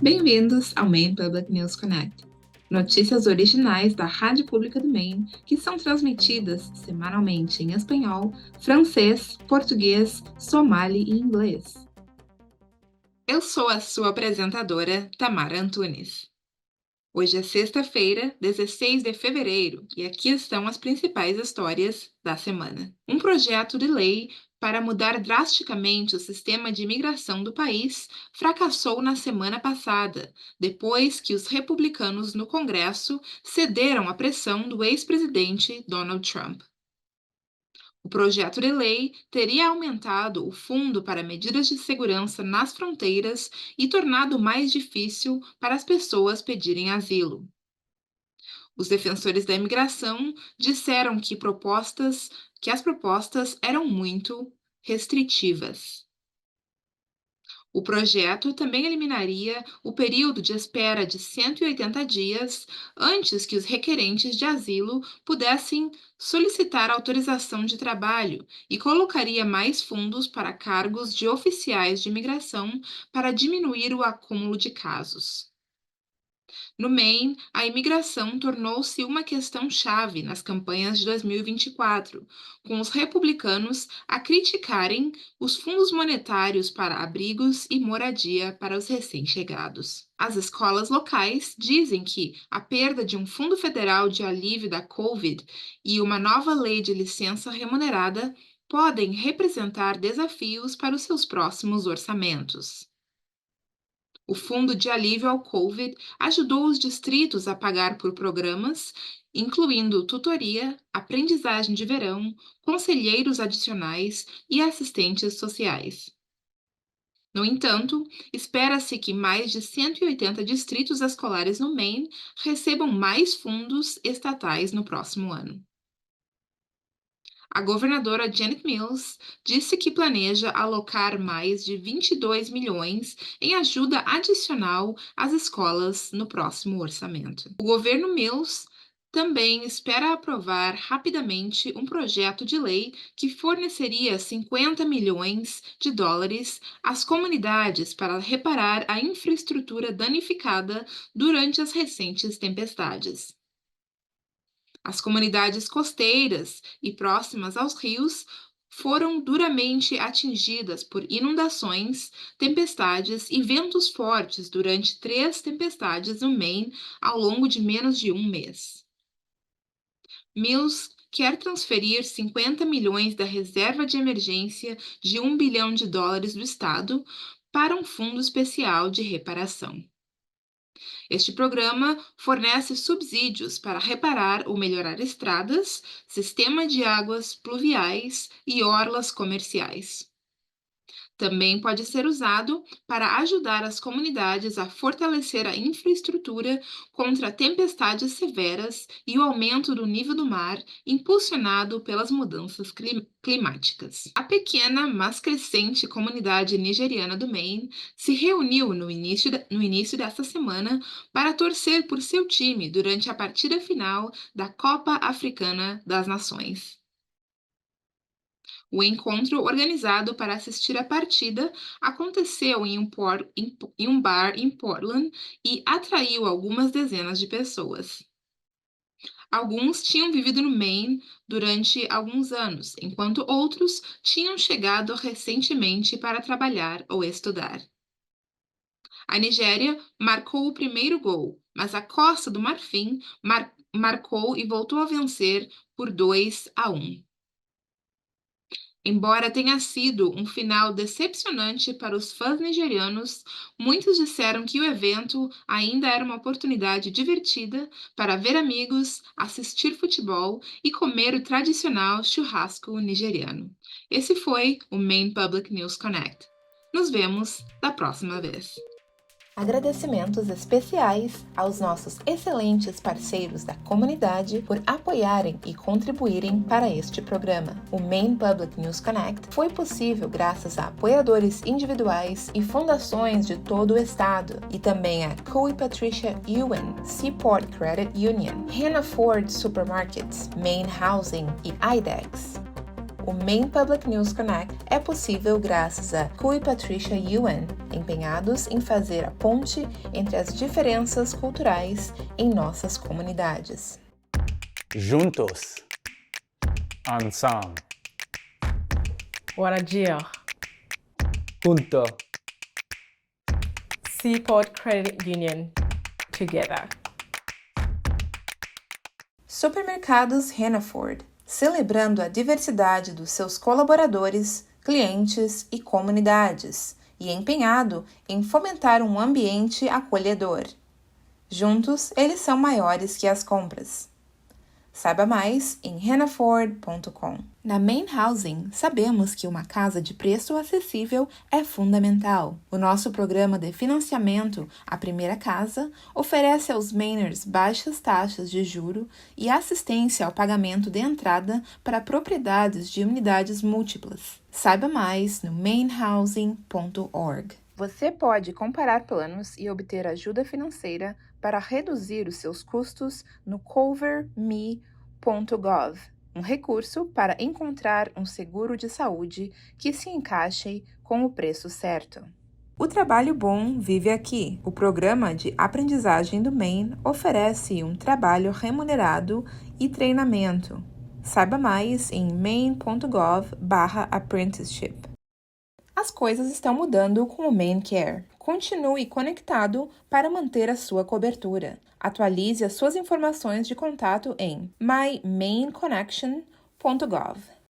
Bem-vindos ao Maine Public News Connect, notícias originais da Rádio Pública do Maine que são transmitidas semanalmente em espanhol, francês, português, somali e inglês. Eu sou a sua apresentadora, Tamara Antunes. Hoje é sexta-feira, 16 de fevereiro, e aqui estão as principais histórias da semana. Um projeto de lei para mudar drasticamente o sistema de imigração do país fracassou na semana passada, depois que os republicanos no Congresso cederam à pressão do ex-presidente Donald Trump. O projeto de lei teria aumentado o fundo para medidas de segurança nas fronteiras e tornado mais difícil para as pessoas pedirem asilo. Os defensores da imigração disseram que as propostas eram muito restritivas. O projeto também eliminaria o período de espera de 180 dias antes que os requerentes de asilo pudessem solicitar autorização de trabalho e colocaria mais fundos para cargos de oficiais de imigração para diminuir o acúmulo de casos. No Maine, a imigração tornou-se uma questão-chave nas campanhas de 2024, com os republicanos a criticarem os fundos monetários para abrigos e moradia para os recém-chegados. As escolas locais dizem que a perda de um fundo federal de alívio da Covid e uma nova lei de licença remunerada podem representar desafios para os seus próximos orçamentos. O Fundo de Alívio ao Covid ajudou os distritos a pagar por programas, incluindo tutoria, aprendizagem de verão, conselheiros adicionais e assistentes sociais. No entanto, espera-se que mais de 180 distritos escolares no Maine recebam mais fundos estatais no próximo ano. A governadora Janet Mills disse que planeja alocar mais de 22 milhões em ajuda adicional às escolas no próximo orçamento. O governo Mills também espera aprovar rapidamente um projeto de lei que forneceria 50 milhões de dólares às comunidades para reparar a infraestrutura danificada durante as recentes tempestades. As comunidades costeiras e próximas aos rios foram duramente atingidas por inundações, tempestades e ventos fortes durante 3 tempestades no Maine ao longo de menos de um mês. Mills quer transferir 50 milhões da reserva de emergência de $1 bilhão do estado para um fundo especial de reparação. Este programa fornece subsídios para reparar ou melhorar estradas, sistema de águas pluviais e orlas comerciais. Também pode ser usado para ajudar as comunidades a fortalecer a infraestrutura contra tempestades severas e o aumento do nível do mar impulsionado pelas mudanças climáticas. A pequena, mas crescente comunidade nigeriana do Maine se reuniu no início desta semana para torcer por seu time durante a partida final da Copa Africana das Nações. O encontro, organizado para assistir à partida, aconteceu em um bar em Portland e atraiu algumas dezenas de pessoas. Alguns tinham vivido no Maine durante alguns anos, enquanto outros tinham chegado recentemente para trabalhar ou estudar. A Nigéria marcou o primeiro gol, mas a Costa do Marfim marcou e voltou a vencer por 2-1. Embora tenha sido um final decepcionante para os fãs nigerianos, muitos disseram que o evento ainda era uma oportunidade divertida para ver amigos, assistir futebol e comer o tradicional churrasco nigeriano. Esse foi o Maine Public News Connect. Nos vemos da próxima vez. Agradecimentos especiais aos nossos excelentes parceiros da comunidade por apoiarem e contribuírem para este programa. O Maine Public News Connect foi possível graças a apoiadores individuais e fundações de todo o estado, e também a Coe Patricia Ewan, Seaport Credit Union, Hannah Ford Supermarkets, Maine Housing e IDEX. O Maine Public News Connect é possível graças a Cui Patricia Yuen, empenhados em fazer a ponte entre as diferenças culturais em nossas comunidades. Juntos. Ensemble. Warajir. Junto. Seaport Credit Union. Together. Supermercados Hannaford, celebrando a diversidade dos seus colaboradores, clientes e comunidades, e empenhado em fomentar um ambiente acolhedor. Juntos, eles são maiores que as compras. Saiba mais em hannaford.com. Na Maine Housing, sabemos que uma casa de preço acessível é fundamental. O nosso programa de financiamento à primeira casa oferece aos Mainers baixas taxas de juro e assistência ao pagamento de entrada para propriedades de unidades múltiplas. Saiba mais no mainehousing.org. Você pode comparar planos e obter ajuda financeira para reduzir os seus custos no coverme.gov, um recurso para encontrar um seguro de saúde que se encaixe com o preço certo. O Trabalho Bom vive aqui. O programa de aprendizagem do Maine oferece um trabalho remunerado e treinamento. Saiba mais em maine.gov/apprenticeship. As coisas estão mudando com o MaineCare. Continue conectado para manter a sua cobertura. Atualize as suas informações de contato em mymaineconnection.gov.